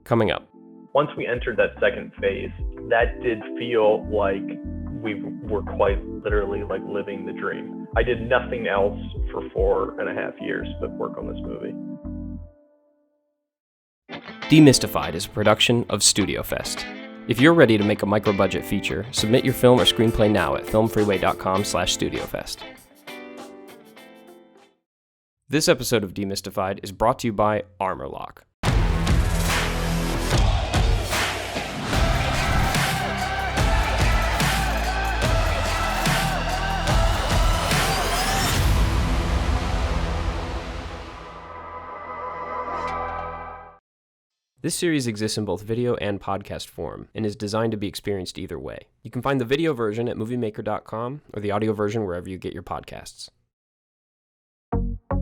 coming up. Once we entered that second phase, that did feel like we were quite literally like living the dream. I did nothing else for 4.5 years but work on this movie. Demystified is a production of StudioFest. If you're ready to make a micro-budget feature, submit your film or screenplay now at filmfreeway.com/StudioFest. This episode of Demystified is brought to you by Armor Lock. This series exists in both video and podcast form and is designed to be experienced either way. You can find the video version at moviemaker.com or the audio version wherever you get your podcasts.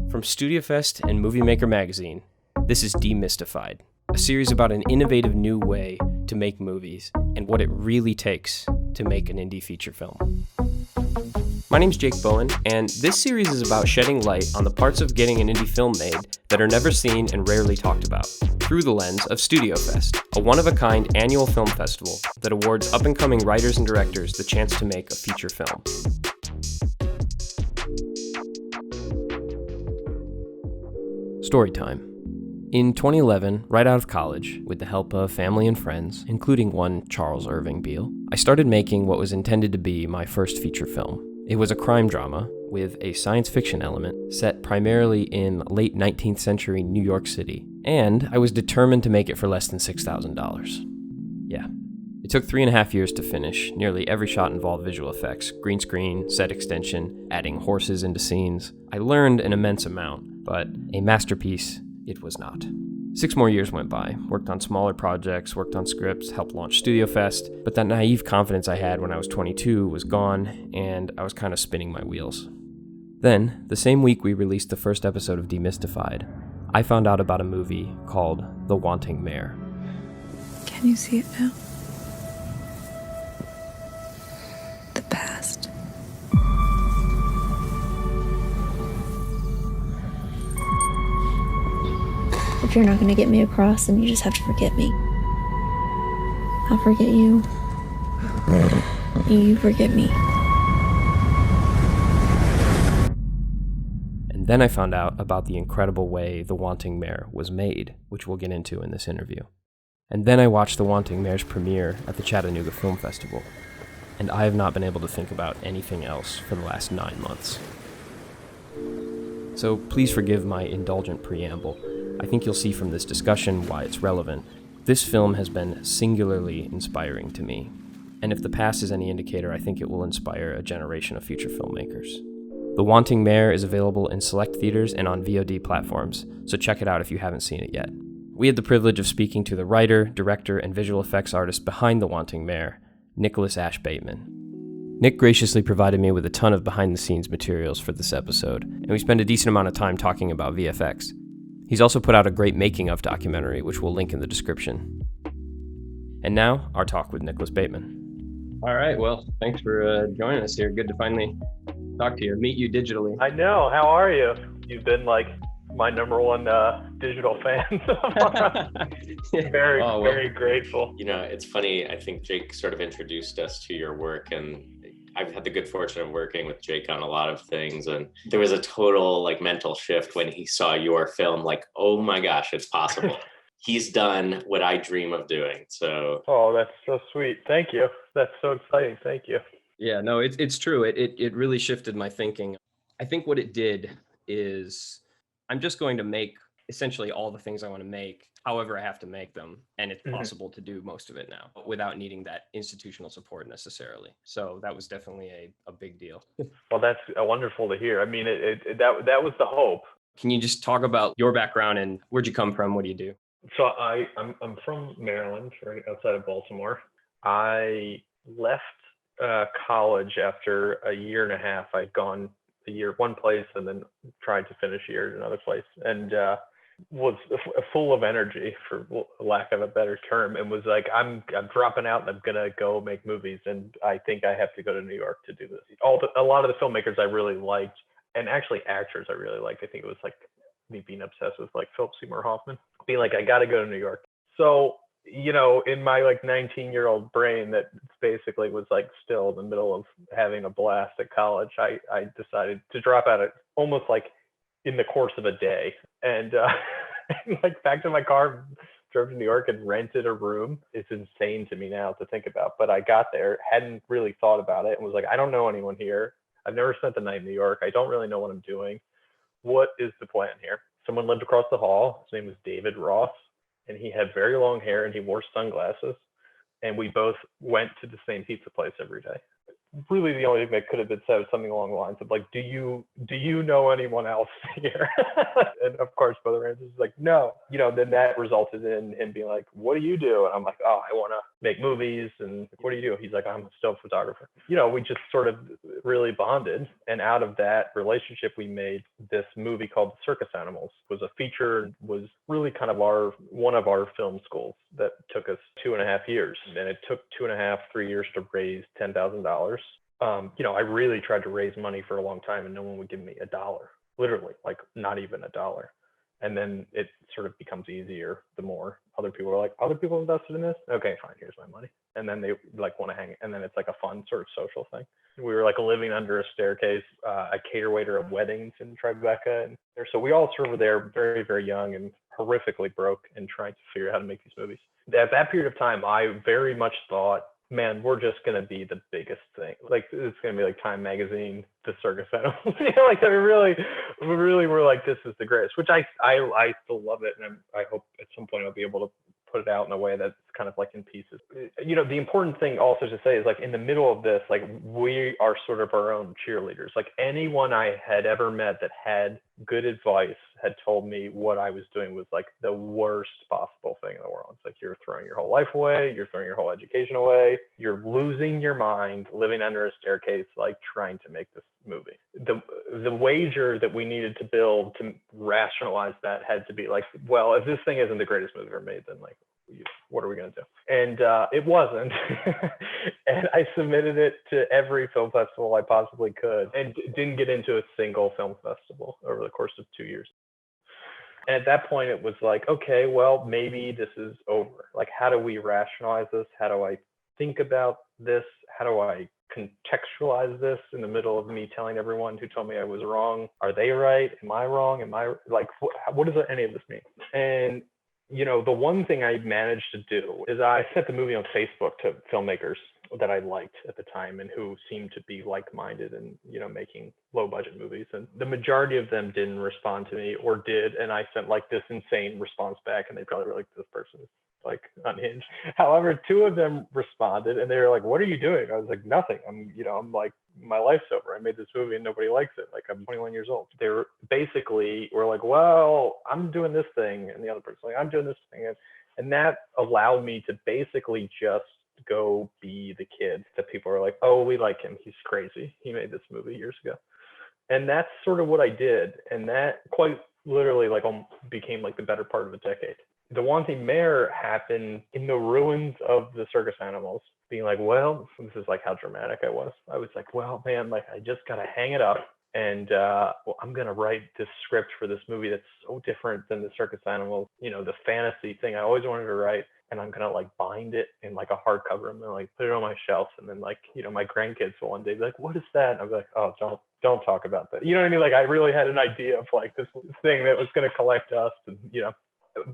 From StudioFest and Movie Maker magazine, this is Demystified, a series about an innovative new way to make movies and what it really takes to make an indie feature film. My name's Jake Bowen, and this series is about shedding light on the parts of getting an indie film made that are never seen and rarely talked about, through the lens of StudioFest, a one-of-a-kind annual film festival that awards up-and-coming writers and directors the chance to make a feature film. Storytime. In 2011, right out of college, with the help of family and friends, including one Charles Irving Beale, I started making what was intended to be my first feature film. It was a crime drama with a science fiction element set primarily in late 19th century New York City, and I was determined to make it for less than $6,000. Yeah. It took 3.5 years to finish. Nearly every shot involved visual effects, green screen, set extension, adding horses into scenes. I learned an immense amount, but a masterpiece it was not. 6 more years went by, worked on smaller projects, worked on scripts, helped launch StudioFest, but that naive confidence I had when I was 22 was gone, and I was kind of spinning my wheels. Then, the same week we released the first episode of Demystified, I found out about a movie called The Wanting Mare. Can you see it now? The past. If you're not going to get me across, then you just have to forget me. I'll forget you. You forget me. And then I found out about the incredible way The Wanting Mare was made, which we'll get into in this interview. And then I watched The Wanting Mare's premiere at the Chattanooga Film Festival, and I have not been able to think about anything else for the last 9 months. So please forgive my indulgent preamble. I think you'll see from this discussion why it's relevant. This film has been singularly inspiring to me, and if the past is any indicator, I think it will inspire a generation of future filmmakers. The Wanting Mare is available in select theaters and on VOD platforms, so check it out if you haven't seen it yet. We had the privilege of speaking to the writer, director, and visual effects artist behind The Wanting Mare, Nicholas Ashe Bateman. Nick graciously provided me with a ton of behind-the-scenes materials for this episode, and we spent a decent amount of time talking about VFX. He's also put out a great making-of documentary, which we'll link in the description. And now, our talk with Nicholas Bateman. All right, well, thanks for joining us here. Good to finally talk to you, meet you digitally. I know. How are you? You've been like my number one digital fan. Very grateful. You know, it's funny. I think Jake sort of introduced us to your work, and I've had the good fortune of working with Jake on a lot of things, and there was a total like mental shift when he saw your film, like, oh my gosh, it's possible. He's done what I dream of doing. So oh, that's so sweet. Thank you. That's so exciting. Thank you. Yeah, no, it's true. It really shifted my thinking. I think what it did is I'm just going to make essentially all the things I want to make, however I have to make them. And it's possible to do most of it now without needing that institutional support necessarily. So that was definitely a big deal. Well, that's wonderful to hear. I mean, that was the hope. Can you just talk about your background and where'd you come from? What do you do? So I'm from Maryland, right outside of Baltimore. I left college after a year and a half. I'd gone a year one place and then tried to finish a year at another place, and was full of energy, for lack of a better term, and was like, I'm dropping out and I'm gonna go make movies, and I think I have to go to New York to do this. A lot of the filmmakers I really liked, and actually actors I really liked. I think it was like me being obsessed with like Philip Seymour Hoffman, being like, I got to go to New York. So, in my like 19-year-old brain that basically was like still in the middle of having a blast at college, I decided to drop out almost like in the course of a day, and like back to my car, drove to New York and rented a room. It's insane to me now to think about, but I got there, hadn't really thought about it, and was like, I don't know anyone here. I've never spent the night in New York. I don't really know what I'm doing. What is the plan here? Someone lived across the hall. His name was David Ross, and he had very long hair and he wore sunglasses. And we both went to the same pizza place every day. Really, the only thing that could have been said was something along the lines of like, do you know anyone else here? And of course, both our answers like, no. Then that resulted in him being like, what do you do? And I'm like, oh, I want to make movies. And what do you do? He's like, I'm a still photographer. We just sort of really bonded. And out of that relationship, we made this movie called Circus Animals. It was a feature, was really kind of one of our film schools that took us 2.5 years. And it took 2.5, 3 years to raise $10,000. I really tried to raise money for a long time and no one would give me $1, literally, like not even $1. And then it sort of becomes easier the more other people are like, other people invested in this? Okay, fine, here's my money. And then they like want to hang it. And then it's like a fun sort of social thing. We were like living under a staircase, a cater waiter of weddings in Tribeca. And so we all sort of were there very, very young and horrifically broke and trying to figure out how to make these movies. At that period of time, I very much thought, man, we're just going to be the biggest thing. Like, it's going to be like Time Magazine, the Circus Animals. Like, we really were like, this is the greatest, which I still love it. And I hope at some point I'll be able to put it out in a way that's kind of like in pieces. The important thing also to say is like in the middle of this, like we are sort of our own cheerleaders. Like anyone I had ever met that had good advice had told me what I was doing was like the worst possible thing in the world. It's like, you're throwing your whole life away. You're throwing your whole education away. You're losing your mind living under a staircase, like trying to make this movie. The wager that we needed to build to rationalize that had to be like, well, if this thing isn't the greatest movie ever made, then like, what are we going to do? And it wasn't. And I submitted it to every film festival I possibly could and didn't get into a single film festival over the course of 2 years. And at that point, it was like, okay, well, maybe this is over. Like, how do we rationalize this? How do I think about this? How do I contextualize this in the middle of me telling everyone who told me I was wrong? Are they right? Am I wrong? Am I like, what does any of this mean? And the one thing I managed to do is I sent the movie on Facebook to filmmakers that I liked at the time and who seemed to be like-minded and, making low-budget movies. And the majority of them didn't respond to me or did. And I sent like this insane response back and they probably were like, this person is like unhinged. However, 2 of them responded and they were like, what are you doing? I was like, nothing. I'm like, my life's over. I made this movie and nobody likes it. Like, I'm 21 years old. They're basically were like, well, I'm doing this thing. And the other person's like, I'm doing this thing. And that allowed me to basically just go be the kid that people are like, oh, we like him. He's crazy. He made this movie years ago. And that's sort of what I did. And that quite literally like became like the better part of a decade. The Wanting Mare happened in the ruins of the Circus Animals, being like, well, this is like how dramatic I was. I was like, well, man, like I just got to hang it up. And I'm going to write this script for this movie that's so different than the Circus Animals, the fantasy thing I always wanted to write. And I'm going to like bind it in like a hardcover. I'm going to like put it on my shelf. And then like, my grandkids will one day be like, what is that? And I'll be like, oh, don't talk about that. You know what I mean? Like I really had an idea of like this thing that was going to collect dust and,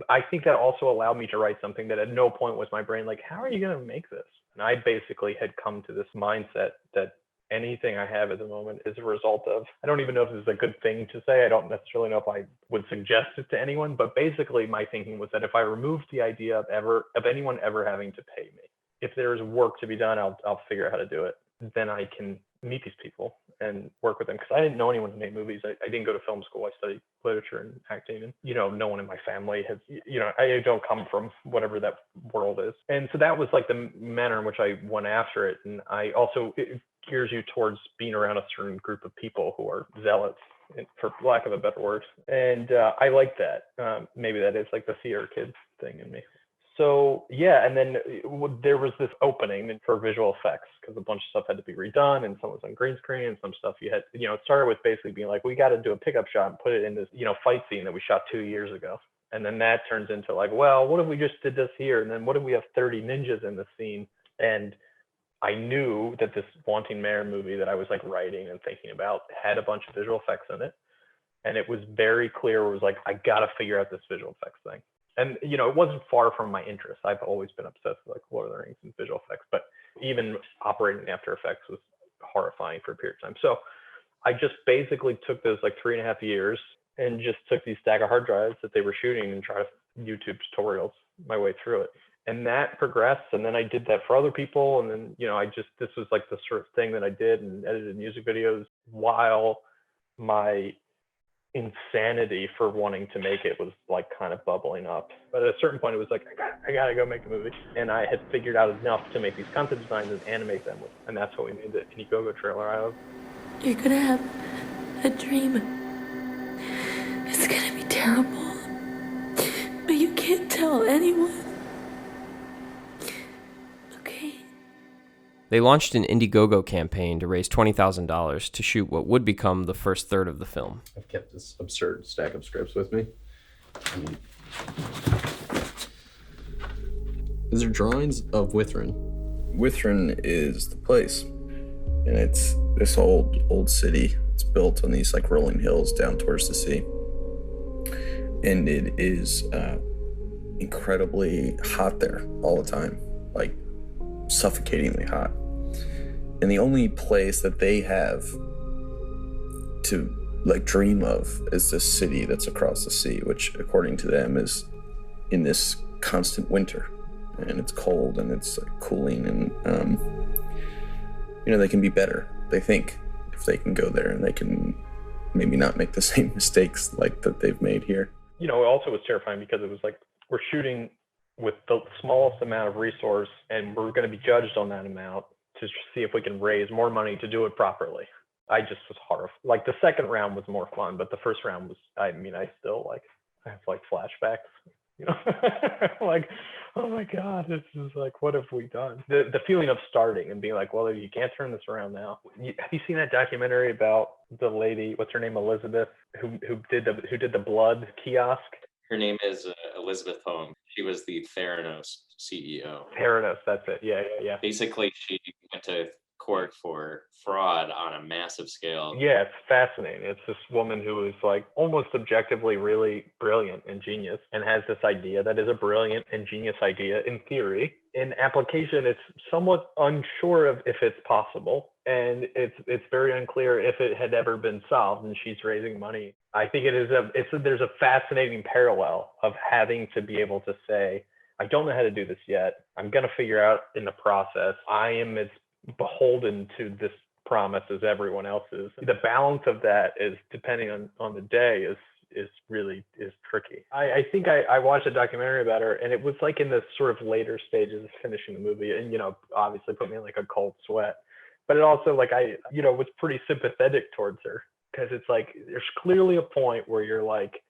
I think that also allowed me to write something that at no point was my brain like, how are you going to make this? And I basically had come to this mindset that anything I have at the moment is a result of, I don't even know if this is a good thing to say. I don't necessarily know if I would suggest it to anyone, but basically my thinking was that if I removed the idea of anyone ever having to pay me, if there's work to be done, I'll figure out how to do it. Then I can meet these people and work with them. Because I didn't know anyone who made movies. I didn't go to film school. I studied literature and acting. And, no one in my family has, I don't come from whatever that world is. And so that was like the manner in which I went after it. And I also, it gears you towards being around a certain group of people who are zealots, for lack of a better word. And I like that. Maybe that is like the theater kid thing in me. So yeah, and then there was this opening for visual effects because a bunch of stuff had to be redone and some was on green screen and some stuff you had, it started with basically being like, we got to do a pickup shot and put it in this, fight scene that we shot 2 years ago. And then that turns into like, well, what if we just did this here? And then what if we have 30 ninjas in the scene? And I knew that this Wanting Mare movie that I was like writing and thinking about had a bunch of visual effects in it. And it was very clear, it was like, I got to figure out this visual effects thing. And, you know, it wasn't far from my interest. I've always been obsessed with like Lord of the Rings and visual effects, but even operating in After Effects was horrifying for a period of time. So I just basically took those like 3.5 years and just took these stack of hard drives that they were shooting and tried to YouTube tutorials my way through it. And that progressed. And then I did that for other people. And then, you know, this was like the sort of thing that I did and edited music videos while my insanity for wanting to make it was like kind of bubbling up. But at a certain point it was like, I gotta go make a movie. And I had figured out enough to make these concept designs and animate them with. And that's what we made the Indiegogo trailer out of. You're gonna have a dream. It's gonna be terrible. But you can't tell anyone. Okay? They launched an Indiegogo campaign to raise $20,000 to shoot what would become the first third of the film. I've kept this absurd stack of scripts with me. These are drawings of Withrin. Withrin is the place. And it's this old city. It's built on these like rolling hills down towards the sea. And it is incredibly hot there all the time, like suffocatingly hot. And the only place that they have to like dream of is this city that's across the sea, which according to them is in this constant winter. And it's cold and it's like cooling and you know, they can be better, they think, if they can go there and they can maybe not make the same mistakes like that they've made here. You know, it also was terrifying because it was like, we're shooting with the smallest amount of resource and we're going to be judged on that amount to see if we can raise more money to do it properly. I just was horrified. Like the second round was more fun, but the first round was, I mean, I still like, I have like flashbacks, you know, like, oh my God, this is like, what have we done? The feeling of starting and being like, well, you can't turn this around now. Have you seen that documentary about the lady, what's her name, Elizabeth, who did the blood kiosk? Her name is Elizabeth Holmes. She was the Theranos CEO. Theranos, that's it. Yeah. Basically, she went to court for fraud on a massive scale. Yeah, it's fascinating. It's this woman who is like almost objectively really brilliant and genius and has this idea that is a brilliant and genius idea in theory. In application, it's somewhat unsure of if it's possible. And it's very unclear if it had ever been solved, and she's raising money. I think there's a fascinating parallel of having to be able to say, I don't know how to do this yet. I'm going to figure out in the process. I am as beholden to this promise as everyone else is. The balance of that is, depending on the day, is really tricky. I think I watched a documentary about her, and it was like in the sort of later stages of finishing the movie, and, you know, obviously put me in like a cold sweat. But it also, like, I, you know, was pretty sympathetic towards her, because it's like, there's clearly a point where you're like,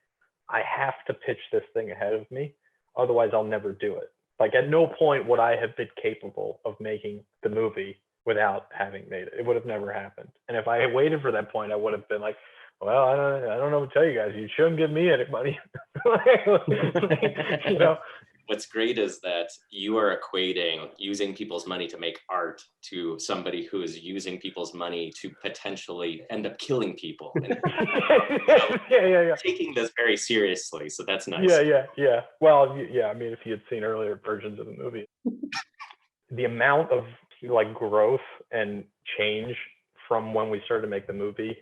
I have to pitch this thing ahead of me, otherwise I'll never do it. Like, at no point would I have been capable of making the movie without having made it. It would have never happened. And if I had waited for that point, I would have been like, well, I don't know what to tell you guys. You shouldn't give me any money. You know? What's great is that you are equating using people's money to make art to somebody who is using people's money to potentially end up killing people. And, yeah. Taking this very seriously, so that's nice. Yeah. Well, yeah. I mean, if you had seen earlier versions of the movie, the amount of like growth and change from when we started to make the movie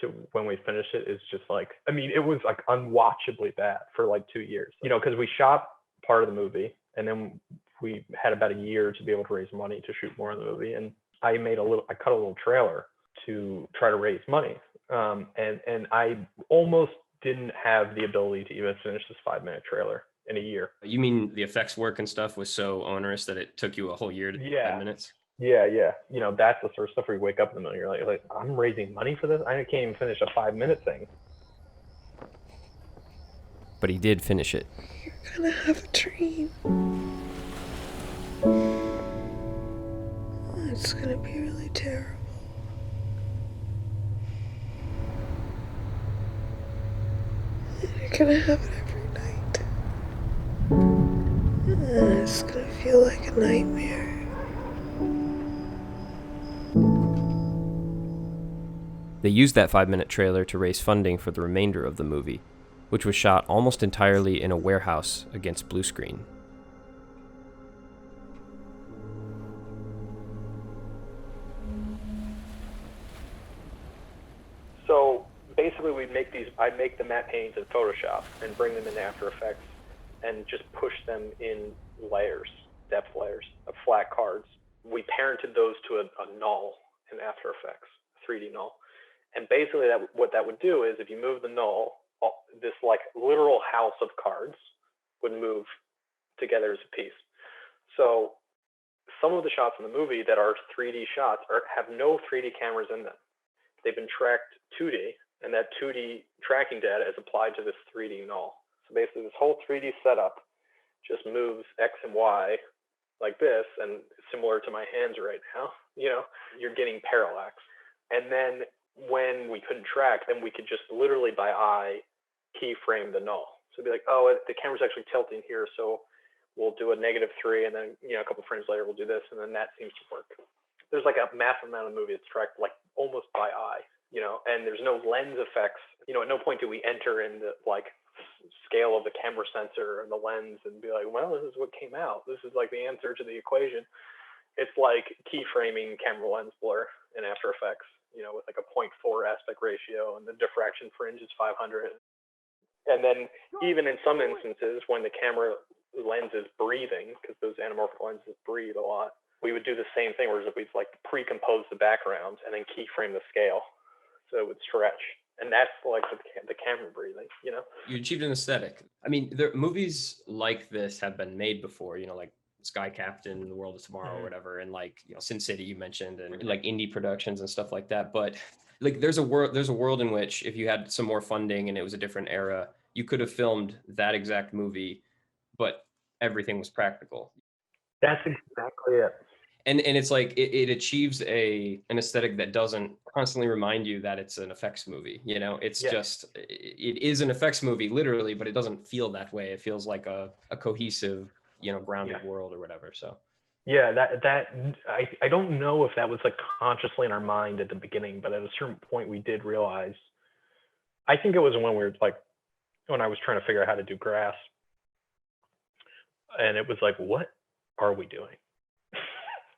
to when we finished it is just like, I mean, it was like unwatchably bad for like 2 years. You know, because we shot part of the movie and then we had about a year to be able to raise money to shoot more of the movie, and I cut a little trailer to try to raise money, and I almost didn't have the ability to even finish this 5-minute trailer in a year. You mean the effects work and stuff was so onerous that it took you a whole year to 10 minutes? Yeah. You know, that's the sort of stuff where you wake up in the middle, you're like, I'm raising money for this? I can't even finish a 5-minute thing. But he did finish it. You're gonna have a dream. It's gonna be really terrible. You're gonna have it every night. And it's gonna feel like a nightmare. They used that 5-minute trailer to raise funding for the remainder of the movie, which was shot almost entirely in a warehouse against blue screen. So basically I'd make the matte paintings in Photoshop and bring them in After Effects and just push them in layers, depth layers of flat cards. We parented those to a null in After Effects, 3D null. And basically what that would do is if you move the null, this like literal house of cards would move together as a piece. So some of the shots in the movie that are 3D shots have no 3D cameras in them. They've been tracked 2D, and that 2D tracking data is applied to this 3D null. So basically this whole 3D setup just moves X and Y like this, and similar to my hands right now, you're getting parallax. And then when we couldn't track, then we could just literally by eye keyframe the null. So it'd be like, oh, the camera's actually tilting here, so we'll do a -3, and then a couple frames later we'll do this, and then that seems to work. There's like a massive amount of movie that's tracked like almost by eye, and there's no lens effects. At no point do we enter in the like scale of the camera sensor and the lens and be like, well, this is what came out. This is like the answer to the equation. It's like keyframing camera lens blur in After Effects, with like a 0.4 aspect ratio, and the diffraction fringe is 500. And then even in some instances when the camera lens is breathing, because those anamorphic lenses breathe a lot, we would do the same thing, where we'd like pre-compose the backgrounds and then keyframe the scale so it would stretch. And that's like the camera breathing, You achieved an aesthetic. I mean, movies like this have been made before, like Sky Captain, The World of Tomorrow, or whatever, and like Sin City you mentioned, and like indie productions and stuff like that. But like there's a world in which if you had some more funding and it was a different era, you could have filmed that exact movie, but everything was practical. That's exactly it. And it's like it achieves an aesthetic that doesn't constantly remind you that it's an effects movie. It's just it is an effects movie literally, but it doesn't feel that way. It feels like a cohesive, grounded world or whatever. So that I don't know if that was like consciously in our mind at the beginning, but at a certain point we did realize. I think it was when I was trying to figure out how to do grass, and it was like, what are we doing?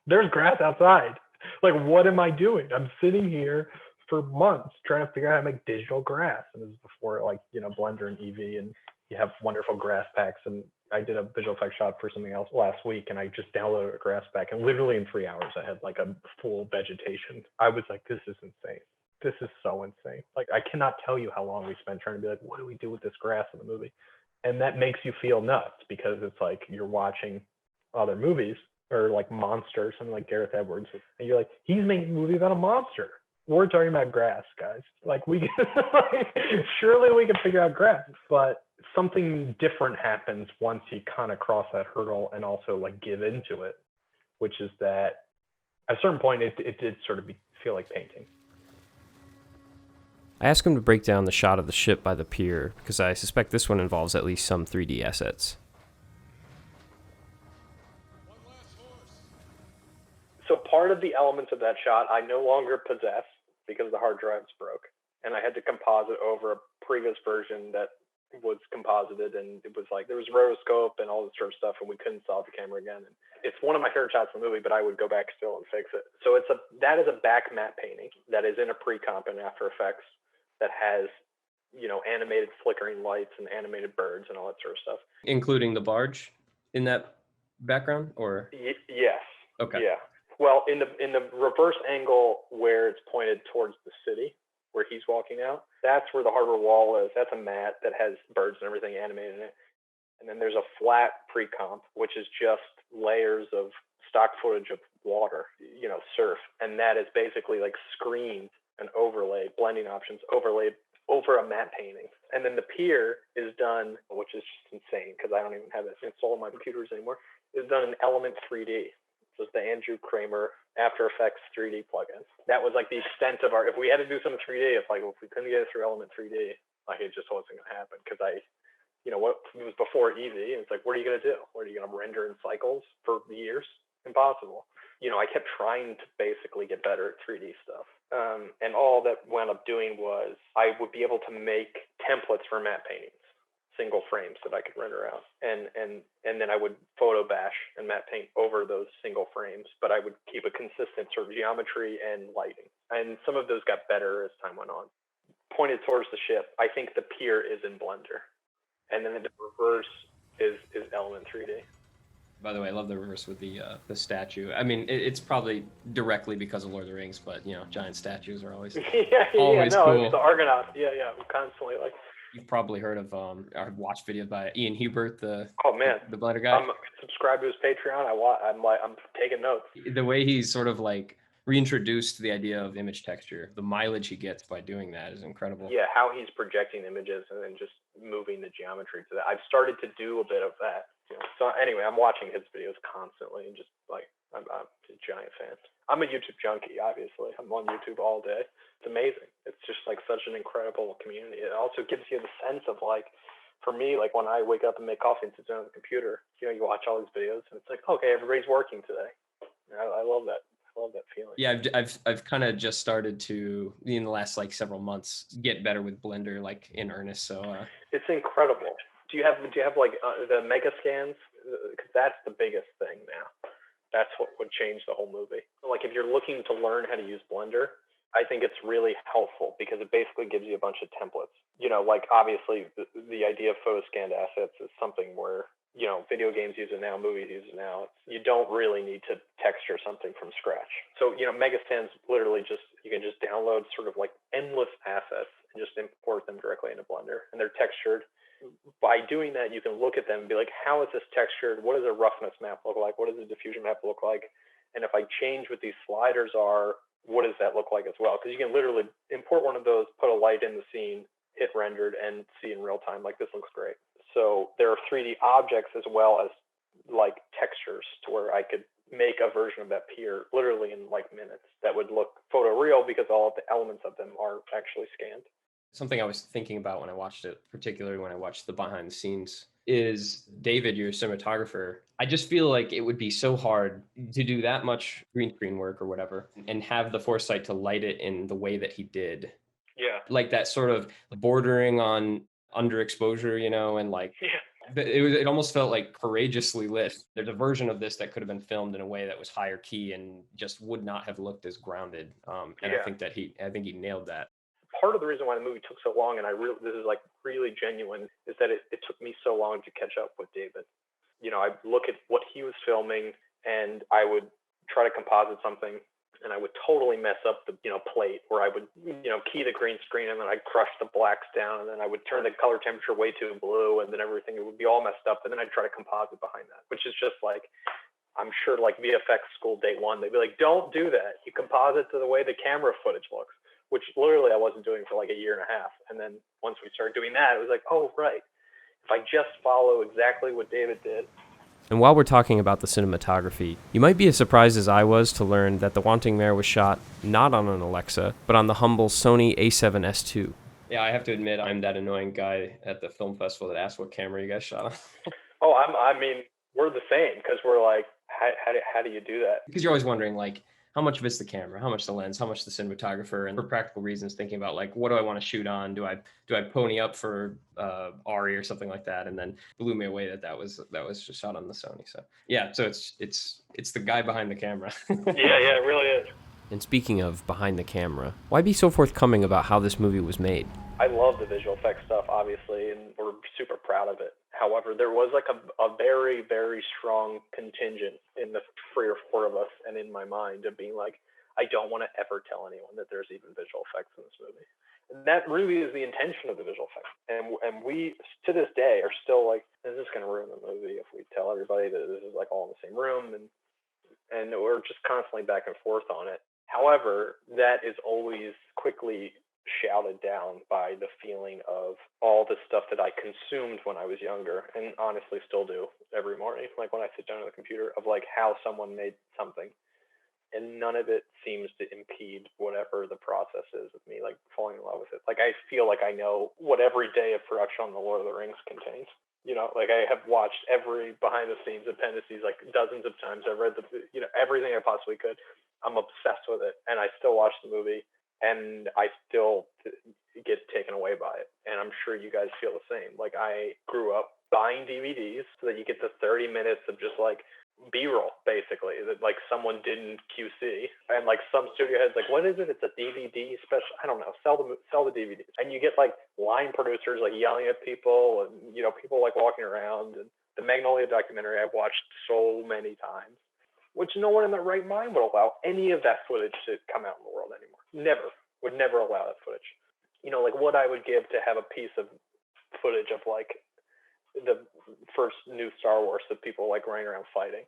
There's grass outside. Like, what am I doing? I'm sitting here for months trying to figure out how to make digital grass. And this is before Blender and Eevee, and you have wonderful grass packs. And I did a visual effects shot for something else last week, and I just downloaded a grass pack, and literally in 3 hours I had like a full vegetation. I was like, this is insane. This is so insane. Like, I cannot tell you how long we spent trying to be like, what do we do with this grass in the movie? And that makes you feel nuts, because it's like you're watching other movies, or like Monster, something like Gareth Edwards, and you're like, he's making a movie about a monster. We're talking about grass, guys. Like, we can, surely we can figure out grass. But something different happens once you kind of cross that hurdle and also like give into it, which is that at a certain point it did sort of feel like painting. I asked him to break down the shot of the ship by the pier, because I suspect this one involves at least some 3D assets. So part of the elements of that shot I no longer possess because the hard drives broke, and I had to composite over a previous version that was composited, and it was like there was rotoscope and all this sort of stuff, and we couldn't solve the camera again. And it's one of my favorite shots in the movie, but I would go back still and fix it. So that is a back matte painting that is in a pre-comp in After Effects that has animated flickering lights and animated birds and all that sort of stuff, including the barge in that background, or yes. Okay. Yeah. Well, in the reverse angle where it's pointed towards the city, where he's walking out, that's where the harbor wall is. That's a mat that has birds and everything animated in it. And then there's a flat pre-comp, which is just layers of stock footage of water, surf. And that is basically like screened and overlaid, blending options overlaid over a matte painting. And then the pier is done, which is just insane because I don't even have it installed on my computers anymore, is done in Element 3D. So it's the Andrew Kramer After Effects 3D plugin. That was like the extent of if we had to do some 3D, if we couldn't get it through Element 3D, like it just wasn't going to happen, because I what it was before Eevee. And it's like, what are you going to do? What are you going to render in cycles for years? Impossible. I kept trying to basically get better at 3D stuff. And all that wound up doing was I would be able to make templates for matte paintings, single frames that I could render out. And then I would photo bash and matte paint over those single frames, but I would keep a consistent sort of geometry and lighting. And some of those got better as time went on. Pointed towards the ship, I think the pier is in Blender. And then the reverse is Element 3D. By the way, I love the reverse with the statue. I mean, it's probably directly because of Lord of the Rings, but giant statues are always cool. It's the Argonauts. Yeah, I'm constantly like. You've probably heard of or watched videos by Ian Hubert, the Blender guy. I'm subscribed to his Patreon. I'm taking notes. The way he's sort of like reintroduced the idea of image texture, the mileage he gets by doing that is incredible. Yeah, how he's projecting images and then just moving the geometry to that. I've started to do a bit of that. So anyway, I'm watching his videos constantly and just like I'm a giant fan. I'm a YouTube junkie, obviously. I'm on YouTube all day. It's amazing. It's just like such an incredible community. It also gives you the sense of like, for me, like when I wake up and make coffee and sit down on the computer, you watch all these videos and it's like, okay, everybody's working today. I love that. I love that feeling. Yeah, I've kind of just started to, in the last like several months, get better with Blender like in earnest. So it's incredible. Do you have like the mega scans? Because that's the biggest thing now. That's what would change the whole movie. Like if you're looking to learn how to use Blender, I think it's really helpful because it basically gives you a bunch of templates. Like obviously the idea of photo scanned assets is something where, video games use it now, movies use it now. You don't really need to texture something from scratch. So, mega scans literally you can just download sort of like endless assets and just import them directly into Blender and they're textured. By doing that, you can look at them and be like, how is this textured? What does a roughness map look like? What does a diffusion map look like? And if I change what these sliders are, what does that look like as well? Because you can literally import one of those, put a light in the scene, hit rendered, and see in real time, like, this looks great. So there are 3D objects as well as like textures to where I could make a version of that pier literally in like minutes that would look photoreal because all of the elements of them are actually scanned. Something I was thinking about when I watched it, particularly when I watched the behind the scenes, is David, your cinematographer. I just feel like it would be so hard to do that much green screen work or whatever and have the foresight to light it in the way that he did. Yeah. Like that sort of bordering on underexposure, and like it almost felt like courageously lit. There's a version of this that could have been filmed in a way that was higher key and just would not have looked as grounded. I think he nailed that. Part of the reason why the movie took so long, and this is like really genuine, is that it took me so long to catch up with David. I look at what he was filming, and I would try to composite something, and I would totally mess up the plate, where I would key the green screen, and then I'd crush the blacks down, and then I would turn the color temperature way too blue, and then everything it would be all messed up, and then I'd try to composite behind that, which is just like, I'm sure like VFX school day one, they'd be like, don't do that. You composite to the way the camera footage looks. Which literally I wasn't doing for like a year and a half. And then once we started doing that, it was like, oh, right. If I just follow exactly what David did. And while we're talking about the cinematography, you might be as surprised as I was to learn that the Wanting Mare was shot not on an Alexa, but on the humble Sony a7S II. Yeah, I have to admit, I'm that annoying guy at the film festival that asked what camera you guys shot on. I mean, we're the same, because we're like, how do you do that? Because you're always wondering, like, how much of it's the camera, how much the lens, how much the cinematographer, and for practical reasons, thinking about like, what do I want to shoot on? Do I pony up for Ari or something like that? And then blew me away that was just shot on the Sony. So yeah, so it's the guy behind the camera. Yeah, it really is. And speaking of behind the camera, why be so forthcoming about how this movie was made? I love the visual effects stuff, obviously, and we're super proud of it. However, there was like a very, very strong contingent in the 3 or 4 of us and in my mind of being like, I don't want to ever tell anyone that there's even visual effects in this movie. And that really is the intention of the visual effects. And we, to this day, are still like, is this going to ruin the movie if we tell everybody that this is like all in the same room? And we're just constantly back and forth on it. However, that is always quickly shouted down by the feeling of all the stuff that I consumed when I was younger, and honestly still do every morning, like when I sit down on the computer, of like how someone made something and none of it seems to impede whatever the process is of me like falling in love with it. Like I feel like I know what every day of production on the Lord of the Rings contains. You know, like I have watched every behind the scenes appendices like dozens of times. I've read everything I possibly could. I'm obsessed with it, and I still watch the movie, and I still get taken away by it. And I'm sure you guys feel the same. Like I grew up buying DVDs so that you get the 30 minutes of just like B-roll, basically, that like someone didn't QC, and like some studio heads like, what is it? It's a DVD special. I don't know. Sell the DVDs, and you get like line producers like yelling at people, and you know, people like walking around. And the Magnolia documentary I've watched so many times, which no one in their right mind would allow any of that footage to come out in the world anymore. Would never allow that footage. You know, like what I would give to have a piece of footage of like the first new Star Wars of people like running around fighting.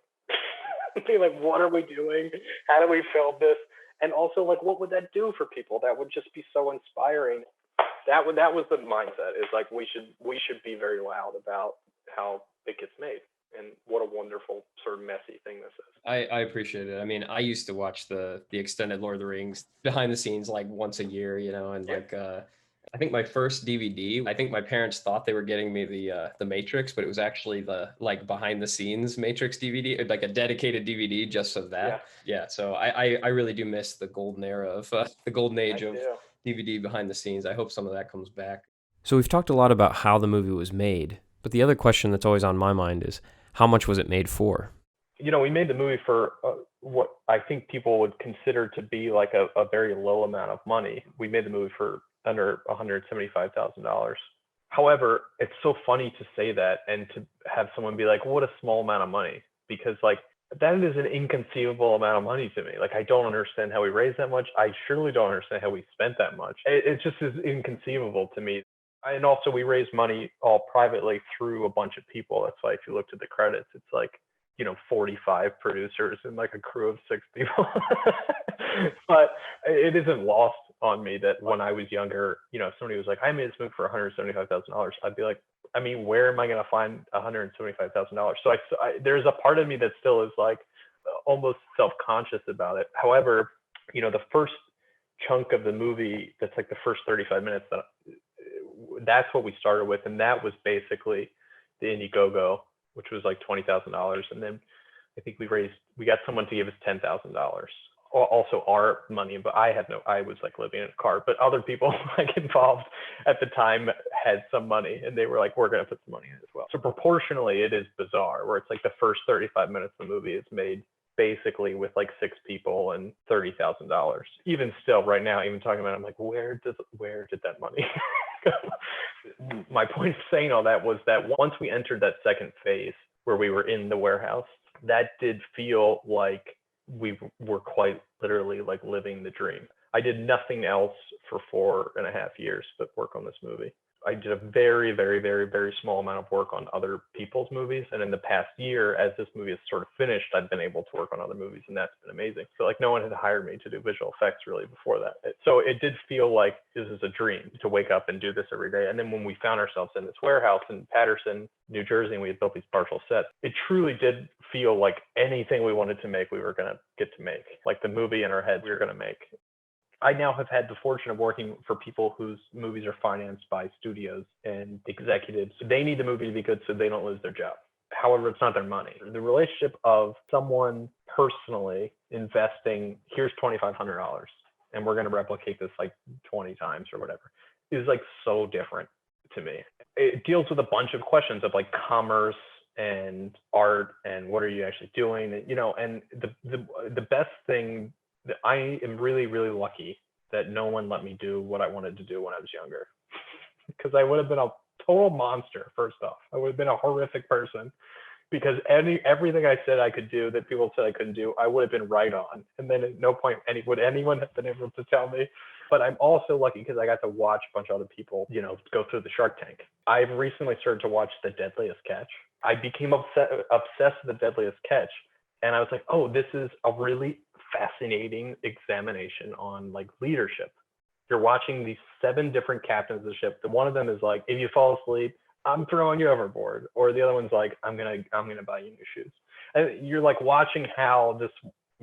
Be like, what are we doing? How do we film this? And also, like, what would that do for people? That would just be so inspiring. That was the mindset. Is like we should be very loud about how it gets made. And what a wonderful sort of messy thing this is. I appreciate it. I mean, I used to watch the extended Lord of the Rings behind the scenes like once a year, you know, and like I think my first DVD, I think my parents thought they were getting me the Matrix, but it was actually the like behind the scenes Matrix DVD, like a dedicated DVD just of that. Yeah. So I really do miss the golden era of the golden age of DVD behind the scenes. I hope some of that comes back. So we've talked a lot about how the movie was made, but the other question that's always on my mind is how much was it made for? You know, we made the movie for what I think people would consider to be like a very low amount of money. We made the movie for under $175,000. However, it's so funny to say that and to have someone be like, what a small amount of money, because like that is an inconceivable amount of money to me. Like I don't understand how we raised that much. I surely don't understand how we spent that much. It just is inconceivable to me. And also we raised money all privately through a bunch of people. That's why if you looked at the credits, it's like, you know, 45 producers and like a crew of 6 people. But it isn't lost on me that when I was younger, you know, if somebody was like, I made this movie for $175,000, I'd be like, I mean, where am I going to find $175,000? So there's a part of me that still is like almost self-conscious about it. However, you know, the first chunk of the movie, that's like the first 35 minutes, that's what we started with. And that was basically the Indiegogo, which was like $20,000. And then I think we got someone to give us $10,000. Also our money, but I was like living in a car, but other people like involved at the time had some money, and they were like, we're going to put some money in as well. So proportionally, it is bizarre where it's like the first 35 minutes of the movie is made basically with like 6 people and $30,000. Even still right now, even talking about it, I'm like, where did that money go? My point of saying all that was that once we entered that second phase where we were in the warehouse, that did feel like we were quite literally like living the dream. I did nothing else for 4.5 years but work on this movie. I did a very, very, very, very small amount of work on other people's movies. And in the past year, as this movie is sort of finished, I've been able to work on other movies, and that's been amazing. So like no one had hired me to do visual effects really before that. So it did feel like this is a dream to wake up and do this every day. And then when we found ourselves in this warehouse in Paterson, New Jersey, and we had built these partial sets, it truly did feel like anything we wanted to make, we were going to get to make. Like the movie in our heads we were going to make. I now have had the fortune of working for people whose movies are financed by studios and executives. They need the movie to be good so they don't lose their job. However, it's not their money. The relationship of someone personally investing, here's $2,500 and we're going to replicate this like 20 times or whatever, is like so different to me. It deals with a bunch of questions of like commerce and art and what are you actually doing, you know, and the best thing, I am really, really lucky that no one let me do what I wanted to do when I was younger, because I would have been a total monster. First off, I would have been a horrific person, because everything I said I could do that people said I couldn't do, I would have been right on. And then at no point would anyone have been able to tell me. But I'm also lucky because I got to watch a bunch of other people, you know, go through the Shark Tank. I've recently started to watch The Deadliest Catch. I became obsessed with The Deadliest Catch. And I was like, oh, this is a really fascinating examination on like leadership. You're watching these 7 different captains of the ship. One of them is like, if you fall asleep, I'm throwing you overboard. Or the other one's like, I'm gonna buy you new shoes. And you're like watching how this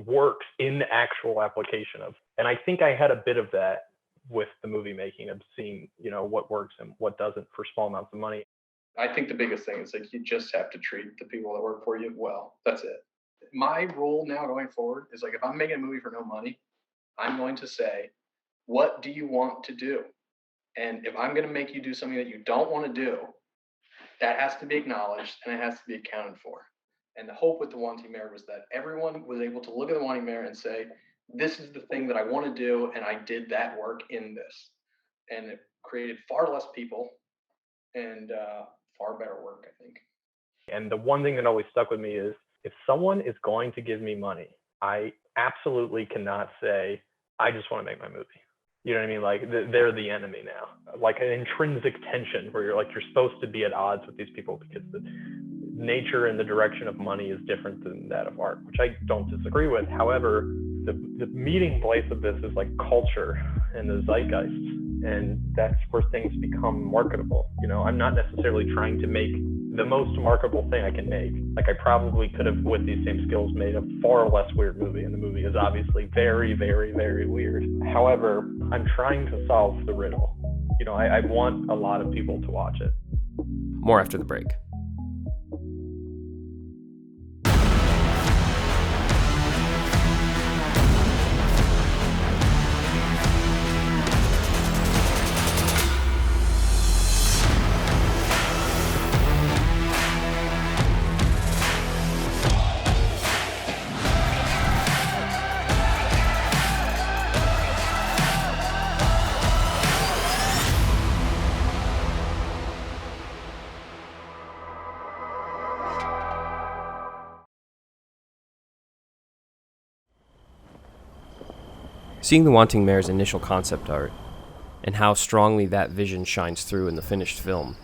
works in the actual application of. And I think I had a bit of that with the movie making, of seeing, what works and what doesn't for small amounts of money. I think the biggest thing is like you just have to treat the people that work for you well. That's it. My rule now going forward is like if I'm making a movie for no money, I'm going to say, what do you want to do? And if I'm going to make you do something that you don't want to do, that has to be acknowledged and it has to be accounted for. And the hope with the Wanting Mare was that everyone was able to look at the Wanting Mare and say, this is the thing that I want to do, and I did that work in this. And it created far less people and far better work, I think. And the one thing that always stuck with me is, if someone is going to give me money, I absolutely cannot say, I just want to make my movie. You know what I mean? Like they're the enemy now. Like an intrinsic tension where you're supposed to be at odds with these people because the nature and the direction of money is different than that of art, which I don't disagree with. However, the meeting place of this is like culture and the zeitgeist, and that's where things become marketable. I'm not necessarily trying to make the most marketable thing I can make. Like I probably could have, with these same skills, made a far less weird movie, and the movie is obviously very, very, very weird. However, I'm trying to solve the riddle. I want a lot of people to watch it. More after the break. Seeing the Wanting Mare's initial concept art, and how strongly that vision shines through in the finished film,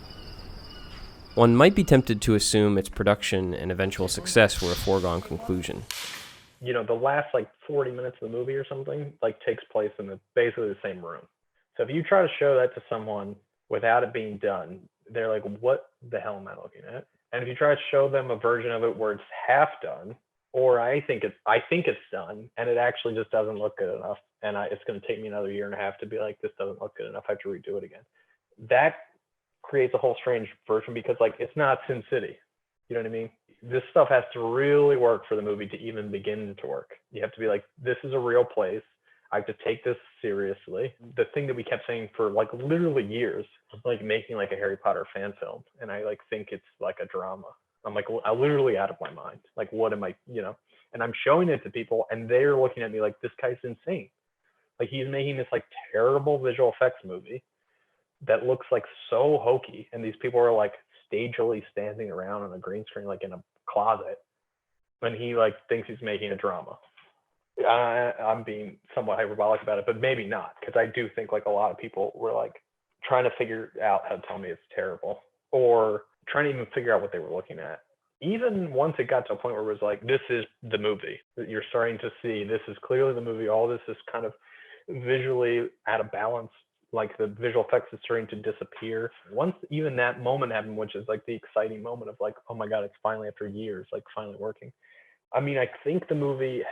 one might be tempted to assume its production and eventual success were a foregone conclusion. The last 40 minutes of the movie or something takes place in basically the same room. So if you try to show that to someone without it being done, they're like, what the hell am I looking at? And if you try to show them a version of it where it's half done, or I think it's done, and it actually just doesn't look good enough, and it's going to take me another year and a half to be like, this doesn't look good enough, I have to redo it again. That creates a whole strange version because it's not Sin City. You know what I mean? This stuff has to really work for the movie to even begin to work. You have to be like, this is a real place. I have to take this seriously. The thing that we kept saying for literally years was making a Harry Potter fan film. And I think it's a drama. I'm I'm literally out of my mind. What am I, and I'm showing it to people and they're looking at me like, this guy's insane. He's making this terrible visual effects movie that looks so hokey. And these people are stagily standing around on a green screen, in a closet. And he thinks he's making a drama. I'm being somewhat hyperbolic about it, but maybe not. Cause I do think a lot of people were trying to figure out how to tell me it's terrible, or trying to even figure out what they were looking at. Even once it got to a point where it was this is the movie that you're starting to see. This is clearly the movie. All this is kind of visually out of balance. The visual effects is starting to disappear. Once even that moment happened, which is the exciting moment of oh my God, it's finally, after years, finally working. I mean, I think the movie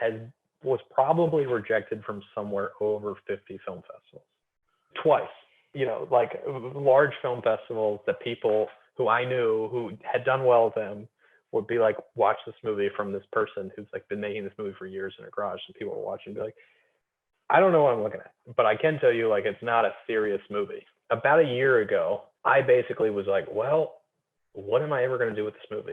was probably rejected from somewhere over 50 film festivals. Twice. Large film festivals that people who I knew who had done well with them would be watch this movie from this person who's been making this movie for years in a garage, and people were watching and be I don't know what I'm looking at, but I can tell you it's not a serious movie. About a year ago, I basically was well, what am I ever going to do with this movie?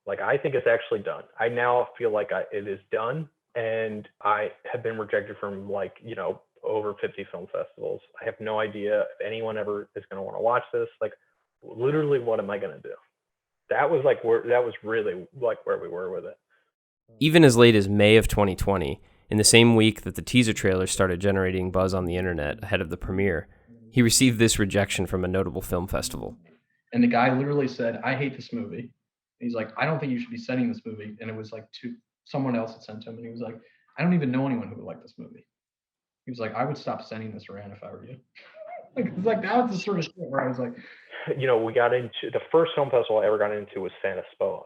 I think it's actually done. I now feel it is done, and I have been rejected from over 50 film festivals. I have no idea if anyone ever is going to want to watch this. Literally, what am I going to do? That was that was really where we were with it. Even as late as May of 2020, in the same week that the teaser trailer started generating buzz on the internet ahead of the premiere, he received this rejection from a notable film festival. And the guy literally said, I hate this movie. And he's like, I don't think you should be sending this movie. And it was to someone else that sent him. And he was like, I don't even know anyone who would like this movie. He was like, I would stop sending this around if I were you. It's that was the sort of shit where I was like, we got into the first film festival I ever got into was Santa Spoa.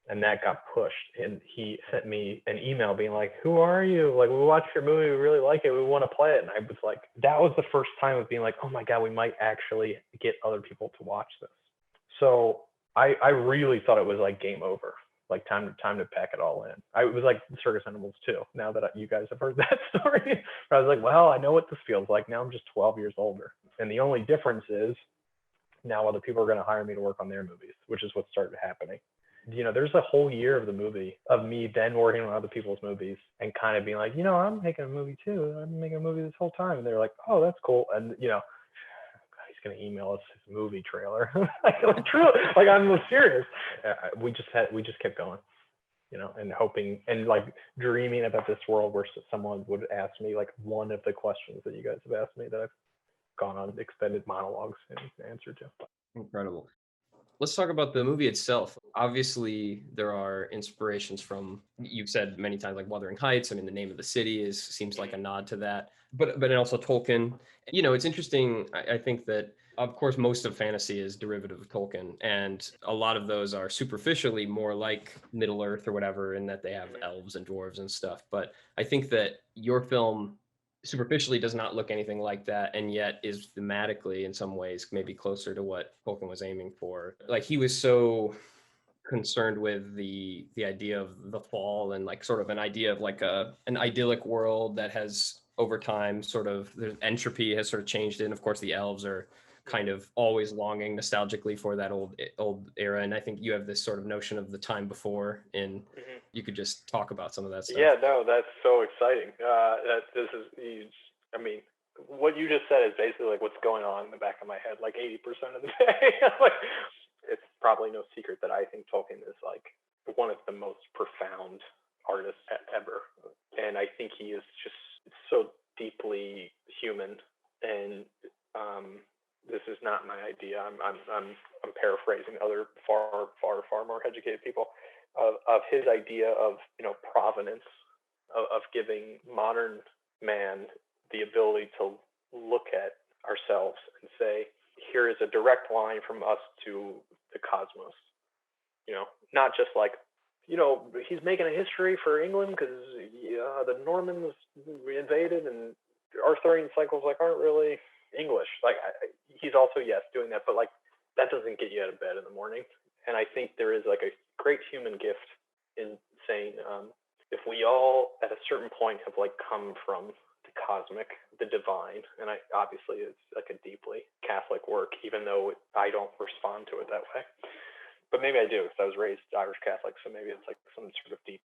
And that got pushed. And he sent me an email being like, who are you? Like, we watched your movie. We really like it. We want to play it. And I was like, that was the first time of being like, oh my God, we might actually get other people to watch this. So I really thought it was like game over, like time to pack it all in. It was like Circus Animals 2. Now that you guys have heard that story, I was like, well, I know what this feels like. Now I'm just 12 years older. And the only difference is now other people are going to hire me to work on their movies, which is what started happening. There's a whole year of the movie of me then working on other people's movies and kind of being like, I'm making a movie too. I'm making a movie this whole time. And they're like, oh, that's cool. And, he's going to email us his movie trailer. True. Like, I'm serious. We just kept going, and hoping and like dreaming about this world where someone would ask me like one of the questions that you guys have asked me that I've gone on extended monologues and answered to. Incredible. Let's talk about the movie itself. Obviously, there are inspirations from, you've said many times, like Wuthering Heights. I mean, the name of the city seems like a nod to that, but also Tolkien. It's interesting. I think that, of course, most of fantasy is derivative of Tolkien, and a lot of those are superficially more like Middle Earth or whatever, in that they have elves and dwarves and stuff. But I think that your film superficially does not look anything like that, and yet is thematically in some ways maybe closer to what Tolkien was aiming for. Like, he was so concerned with the idea of the fall and like sort of an idea of like an idyllic world that has over time sort of, the entropy has sort of changed it. And of course the elves are kind of always longing nostalgically for that old era. And I think you have this sort of notion of the time before, and you could just talk about some of that stuff. Yeah, no, that's so exciting. What you just said is basically like what's going on in the back of my head, like 80% of the day. Like, it's probably no secret that I think Tolkien is like one of the most profound artists ever. And I think he is just so deeply human. And this is not my idea. I'm paraphrasing other far more educated people of his idea of provenance, of giving modern man the ability to look at ourselves and say, here is a direct line from us to the cosmos. Not just like, he's making a history for England because the Normans invaded and Arthurian cycles like aren't really English. Like, he's also, yes, doing that, but like that doesn't get you out of bed in the morning. And I think there is like a great human gift in saying, if we all at a certain point have like come from the cosmic, the divine, and obviously it's like a deeply Catholic work, even though I don't respond to it that way. But maybe I do, because I was raised Irish Catholic, so maybe it's like some sort of deep,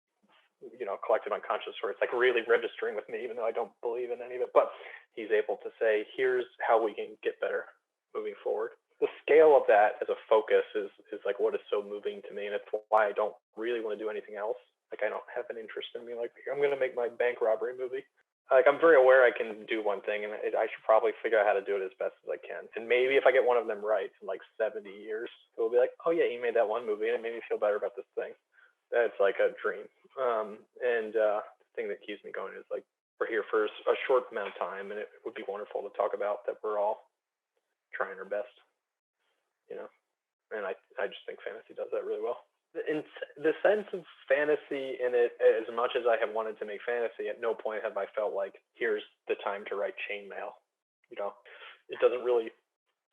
collective unconscious where it's like really registering with me, even though I don't believe in any of it. But he's able to say, here's how we can get better moving forward. The scale of that as a focus is like what is so moving to me, and it's why I don't really want to do anything else. Like, I don't have an interest in being like, I'm going to make my bank robbery movie. Like, I'm very aware I can do one thing, and I should probably figure out how to do it as best as I can. And maybe if I get one of them right in like 70 years, it will be like, oh yeah, he made that one movie and it made me feel better about this thing. That's like a dream. The thing that keeps me going is like, we're here for a short amount of time, and it would be wonderful to talk about that we're all trying our best, and I just think fantasy does that really well. In the sense of fantasy in it, as much as I have wanted to make fantasy, at no point have I felt like, here's the time to write chainmail. It doesn't really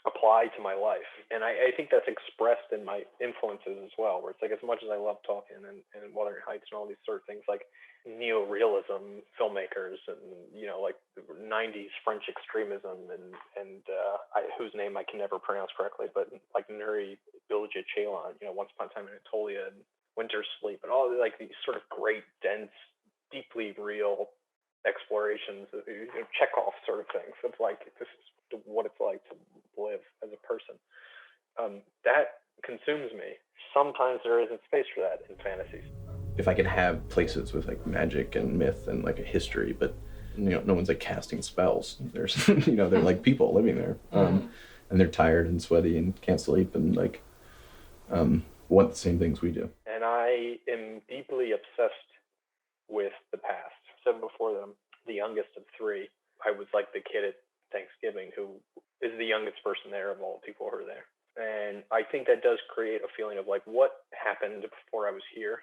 apply to my life. And I think that's expressed in my influences as well, where it's like, as much as I love Tolkien and Wuthering Heights and all these sort of things, like neo-realism filmmakers and, like 90s French extremism and whose name I can never pronounce correctly, but like Nuri Bilge Ceylan, Once Upon a Time in Anatolia and Winter's Sleep, and all like these sort of great, dense, deeply real explorations, Chekhov sort of things. It's like, this is what it's like to live as a person. That consumes me. Sometimes there isn't space for that in fantasies. If I could have places with like magic and myth and like a history, but no one's like casting spells. There's they're like people living there, and they're tired and sweaty and can't sleep and like want the same things we do. And I am deeply obsessed with the past. I said before that I'm the youngest of three. I was like the kid at Thanksgiving who is the youngest person there of all the people who are there. And I think that does create a feeling of like, what happened before I was here.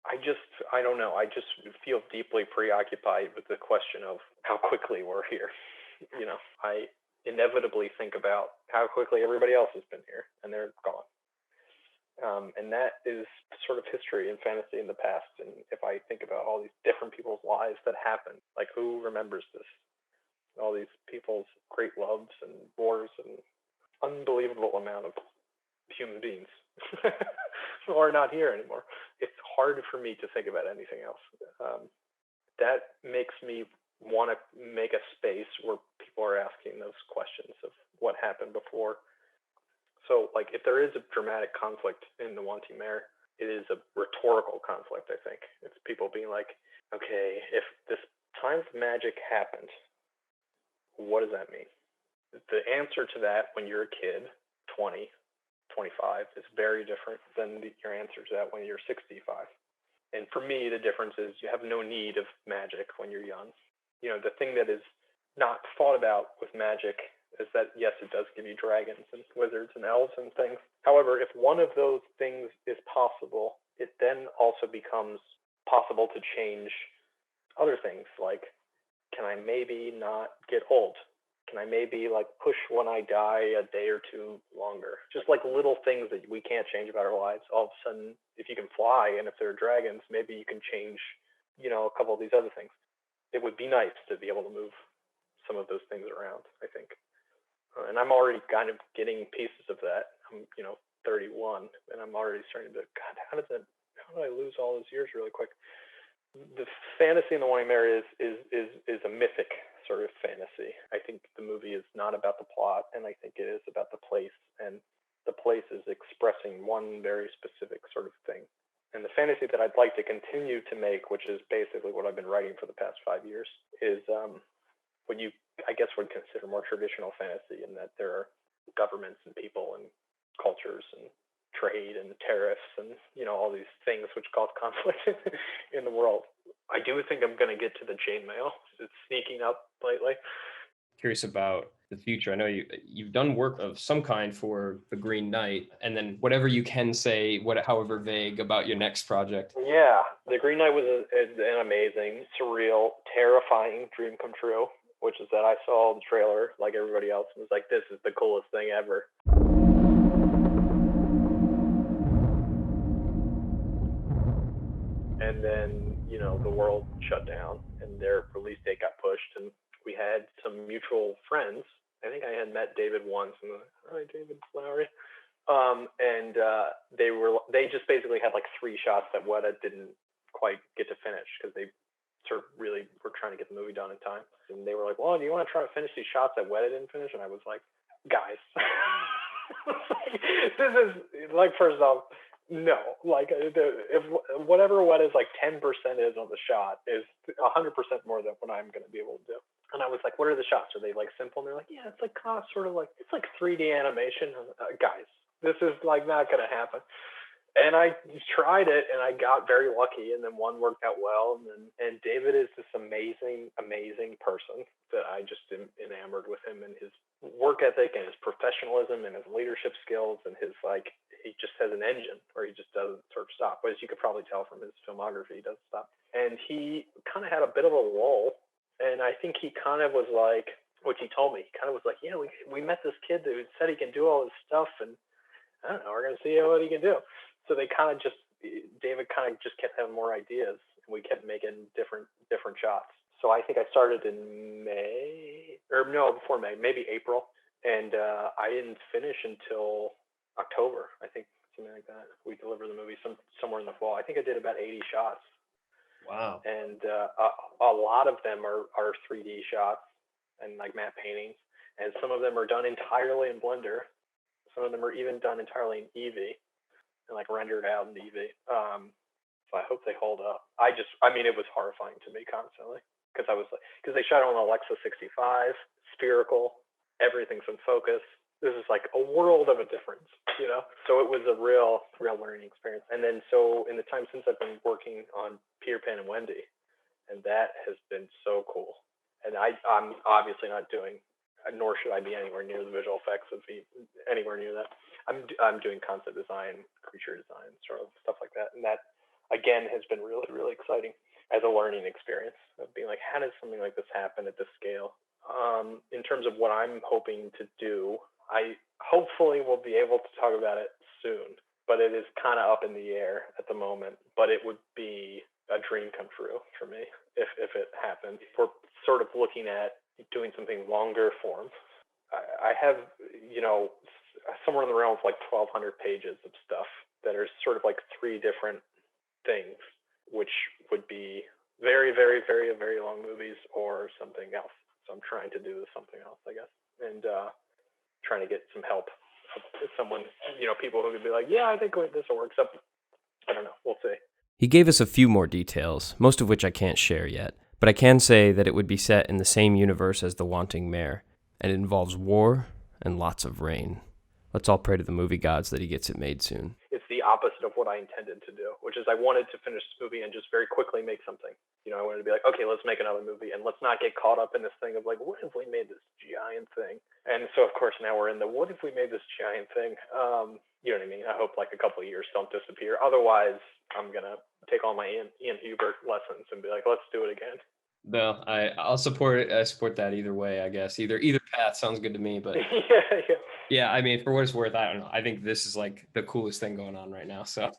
I don't know. I just feel deeply preoccupied with the question of how quickly we're here. You know, I inevitably think about how quickly everybody else has been here and they're gone. And that is sort of history and fantasy in the past. And if I think about all these different people's lives that happened, like who remembers this? All these people's great loves and wars and unbelievable amount of human beings who are not here anymore. It's hard for me to think about anything else. That makes me want to make a space where people are asking those questions of what happened before. So, like, if there is a dramatic conflict in the Wanting Mare, it is a rhetorical conflict, I think. It's people being like, okay, if this time of magic happened, what does that mean? The answer to that when you're a kid, 20, 25, is very different than your answer to that when you're 65. And for me, the difference is you have no need of magic when you're young. You know, the thing that is not thought about with magic is that, yes, it does give you dragons and wizards and elves and things. However, if one of those things is possible, it then also becomes possible to change other things. Like, can I maybe not get old? Can I maybe like push when I die a day or two longer? Just like little things that we can't change about our lives. All of a sudden, if you can fly and if there are dragons, maybe you can change, you know, a couple of these other things. It would be nice to be able to move some of those things around, I think. And I'm already kind of getting pieces of that. I'm, you know, 31, and I'm already starting to, God, how did I lose all those years really quick? The fantasy in the Wanting Mare is a mythic sort of fantasy. I think the movie is not about the plot, and I think it is about the place, and the place is expressing one very specific sort of thing. And the fantasy that I'd like to continue to make, which is basically what I've been writing for the past 5 years, is what you, I guess, would consider more traditional fantasy, in that there are governments and people and cultures and trade and tariffs and, you know, all these things which cause conflict in the world. I do think I'm going to get to the chainmail. It's sneaking up lately. Curious about the future. I know you've done work of some kind for The Green Knight, and then whatever you can say, however vague, about your next project. Yeah, The Green Knight was an amazing, surreal, terrifying dream come true, which is that I saw the trailer like everybody else and was like, this is the coolest thing ever. And then, you know, the world shut down and their release date got pushed. And we had some mutual friends. I think I had met David once. And hi, David Flowery. And they just basically had like 3 shots that Weta didn't quite get to finish because they sort of really were trying to get the movie done in time. And they were like, well, do you want to try to finish these shots that Weta didn't finish? And I was like, guys, this is like, first off, no, like if whatever what is like 10% is on the shot is 100% more than what I'm going to be able to do. And I was like, what are the shots? Are they like simple? And they're like, yeah, it's like sort of like, it's like 3D animation. Guys, this is like not going to happen. And I tried it and I got very lucky, and then one worked out well. And David is this amazing, amazing person that I just am enamored with him and his work ethic and his professionalism and his leadership skills and his like, he just has an engine where he just doesn't sort of stop. But as you could probably tell from his filmography, he doesn't stop. And he kind of had a bit of a lull. And I think he kind of was like, which he told me, he kind of was like, yeah, we met this kid who said he can do all this stuff. And I don't know, we're going to see what he can do. So they kind of just, David kind of just kept having more ideas. And we kept making different shots. So I think I started in before May, maybe April. And I didn't finish until October, I think, something like that. We delivered the movie somewhere in the fall. I think I did about 80 shots. Wow. And a lot of them are 3D shots and like matte paintings. And some of them are done entirely in Blender. Some of them are even done entirely in Eevee and like rendered out in Eevee. So I hope they hold up. It was horrifying to me constantly because they shot on Alexa 65, spherical, everything's in focus. This is like a world of a difference, you know? So it was a real learning experience. And then so in the time since I've been working on Peter Pan and Wendy, and that has been so cool. And I'm obviously not doing, nor should I be anywhere near the visual effects of anywhere near that. I'm doing concept design, creature design, sort of stuff like that, and that again has been really, really exciting as a learning experience of being like, how does something like this happen at this scale? In terms of what I'm hoping to do, I hopefully will be able to talk about it soon, but it is kind of up in the air at the moment. But it would be a dream come true for me if it happened. We're sort of looking at doing something longer form. I have, somewhere in the realm of like 1,200 pages of stuff that are sort of like 3 different things, which would be very, very, very, very long movies or something else. So I'm trying to do something else, I guess, and trying to get some help. Someone, people who could be like, yeah, I think this will work. Except, I don't know. We'll see. He gave us a few more details, most of which I can't share yet, but I can say that it would be set in the same universe as the Wanting Mare, and it involves war and lots of rain. Let's all pray to the movie gods that he gets it made soon. It's the opposite of what I intended to do, which is I wanted to finish this movie and just very quickly make something. I wanted to be like, okay, let's make another movie, and let's not get caught up in this thing of like, what if we made this giant thing? And so, of course, now we're in the what if we made this giant thing? You know what I mean? I hope like a couple of years don't disappear. Otherwise, I'm gonna take all my Ian Hubert lessons and be like, let's do it again. No, I'll support it. I support that either way, I guess. Either path sounds good to me, but yeah. I mean, for what it's worth, I don't know. I think this is like the coolest thing going on right now. So,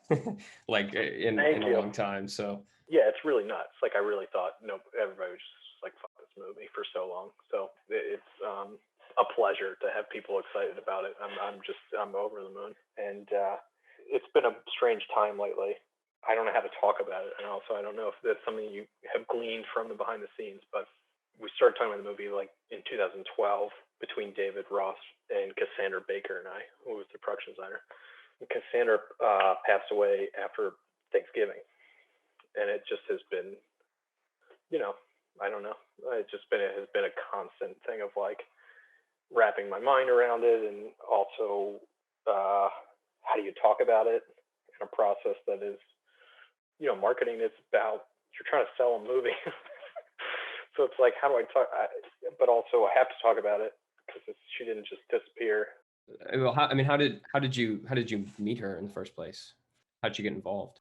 like in a long time. So yeah, it's really nuts. Like I really thought everybody was just like fuck this movie for so long. So it's a pleasure to have people excited about it. I'm over the moon, and it's been a strange time lately. I don't know how to talk about it, and also I don't know if that's something you have gleaned from the behind the scenes, but we started talking about the movie like in 2012 between David Ross and Cassandra Baker and I, who was the production designer. And Cassandra passed away after Thanksgiving, and it just has been, I don't know. It has been a constant thing of like wrapping my mind around it, and also how do you talk about it in a process that is, marketing is about, you're trying to sell a movie. So it's like, how do I talk? But also I have to talk about it because she didn't just disappear. Well, how did you meet her in the first place? How'd you get involved?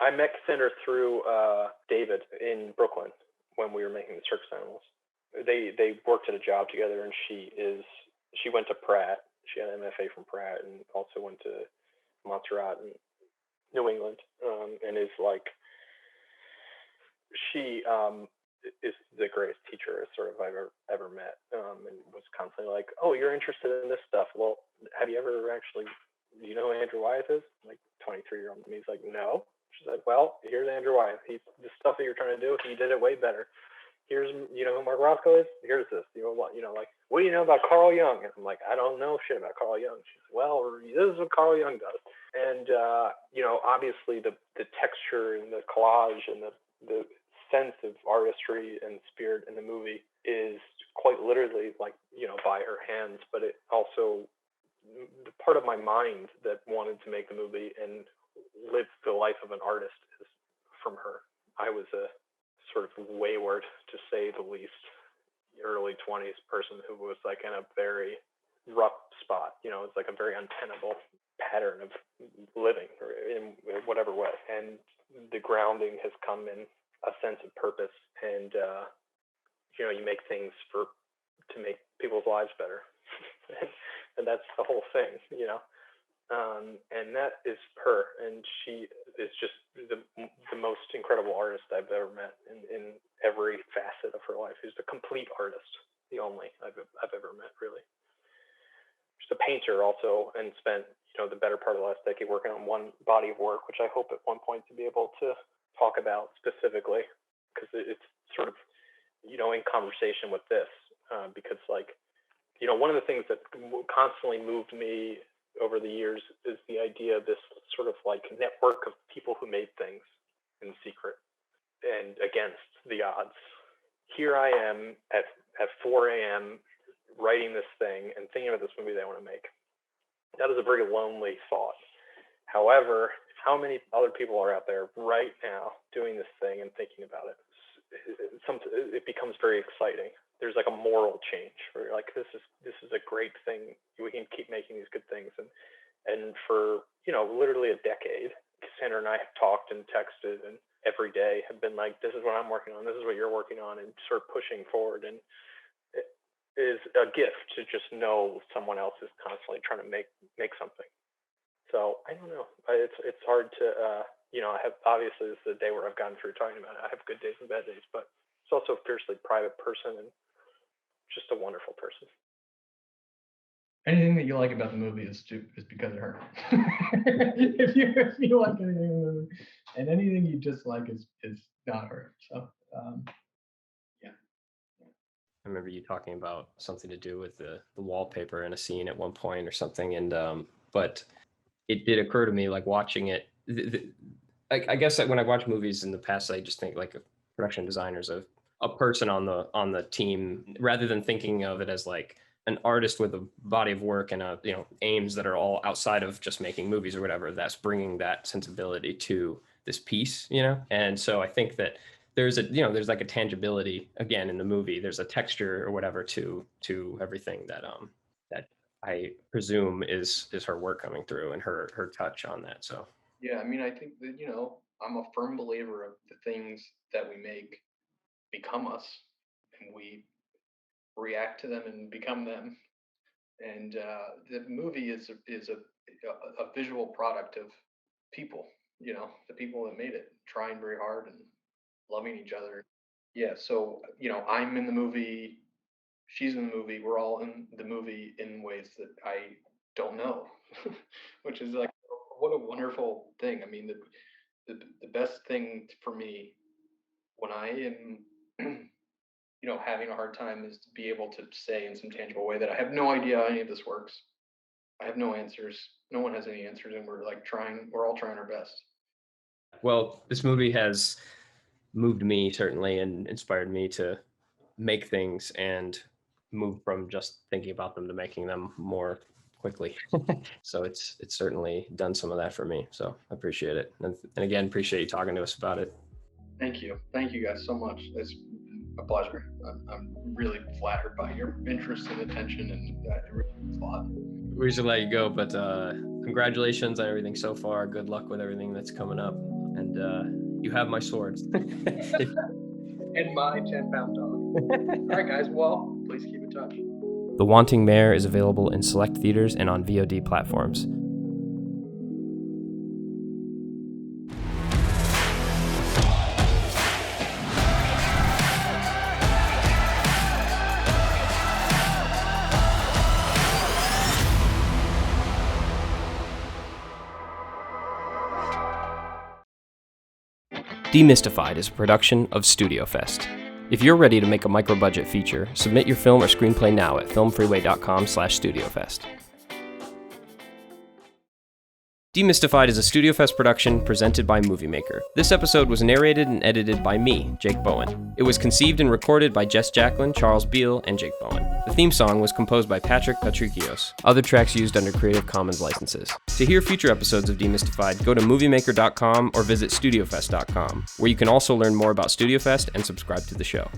I met Cassandra through David in Brooklyn when we were making the circus animals. They worked at a job together, and she went to Pratt. She had an MFA from Pratt, and also went to Montserrat in New England, and is like, she is the greatest teacher sort of I've ever met, and was constantly like, oh, you're interested in this stuff. Well, have you ever actually, do you know who Andrew Wyeth is? Like 23-year-old. And he's like, no. She's like, well, here's Andrew Wyeth. The stuff that you're trying to do, he did it way better. Here's, who Mark Roscoe is? Here's this. Like, what do you know about Carl Jung? And I'm like, I don't know shit about Carl Jung. She's like, well, this is what Carl Jung does. And, obviously the texture and the collage and the sense of artistry and spirit in the movie is quite literally like, by her hands, but it also, the part of my mind that wanted to make the movie and live the life of an artist is from her. I was a sort of wayward, to say the least, early 20s person who was like in a very rough spot. It's like a very untenable pattern of living in whatever way. And the grounding has come in a sense of purpose, and you make things to make people's lives better. And that's the whole thing, and that is her, and she is just the most incredible artist I've ever met in every facet of her life. She's a complete artist, the only I've ever met, really. She's a painter also, and spent the better part of the last decade working on one body of work, which I hope at one point to be able to talk about specifically, because it's sort of in conversation with this, because like one of the things that constantly moved me over the years is the idea of this sort of like network of people who made things in secret and against the odds. Here I am at 4 a.m. writing this thing and thinking about this movie that I want to make. That is a very lonely thought. However, how many other people are out there right now doing this thing and thinking about it? it becomes very exciting. There's like a moral change where you're like, this is a great thing. We can keep making these good things. And for, literally a decade, Cassandra and I have talked and texted and every day have been like, this is what I'm working on. This is what you're working on, and sort of pushing forward. And it is a gift to just know someone else is constantly trying to make something. So I don't know. It's hard to, I have, obviously this is the day where I've gone through talking about it. I have good days and bad days, but it's also a fiercely private person and just a wonderful person. Anything that you like about the movie is because of her. if you like anything in the movie, and anything you dislike is not her. So yeah. I remember you talking about something to do with the wallpaper in a scene at one point or something, and but it did occur to me, like watching it. I guess that when I watch movies in the past, I just think like a production designer's a person on the team, rather than thinking of it as like an artist with a body of work and aims that are all outside of just making movies or whatever. That's bringing that sensibility to this piece, And so I think that there's there's like a tangibility again in the movie. There's a texture or whatever to everything that that I presume is her work coming through and her touch on that. So yeah, I mean, I think that I'm a firm believer of the things that we make become us, and we react to them and become them. And the movie is a visual product of people, the people that made it, trying very hard and loving each other. Yeah, so I'm in the movie, she's in the movie, we're all in the movie in ways that I don't know, which is like, what a wonderful thing. I mean, the best thing for me when I am having a hard time is to be able to say in some tangible way that I have no idea how any of this works. I have no answers. No one has any answers, and we're all trying our best. Well, this movie has moved me certainly and inspired me to make things and move from just thinking about them to making them more quickly. So it's certainly done some of that for me. So I appreciate it. And again, appreciate you talking to us about it. Thank you. Thank you guys so much. It's a pleasure. I'm really flattered by your interest and attention, and it really means a lot. We should let you go, but congratulations on everything so far. Good luck with everything that's coming up. And you have my swords. And my 10-pound dog. All right, guys. Well, please keep in touch. The Wanting Mare is available in select theaters and on VOD platforms. Demystified is a production of StudioFest. If you're ready to make a micro-budget feature, submit your film or screenplay now at filmfreeway.com/StudioFest. Demystified is a StudioFest production presented by Movie Maker. This episode was narrated and edited by me, Jake Bowen. It was conceived and recorded by Jess Jacklin, Charles Beal, and Jake Bowen. The theme song was composed by Patrick Patrikios. Other tracks used under Creative Commons licenses. To hear future episodes of Demystified, go to moviemaker.com or visit studiofest.com, where you can also learn more about StudioFest and subscribe to the show.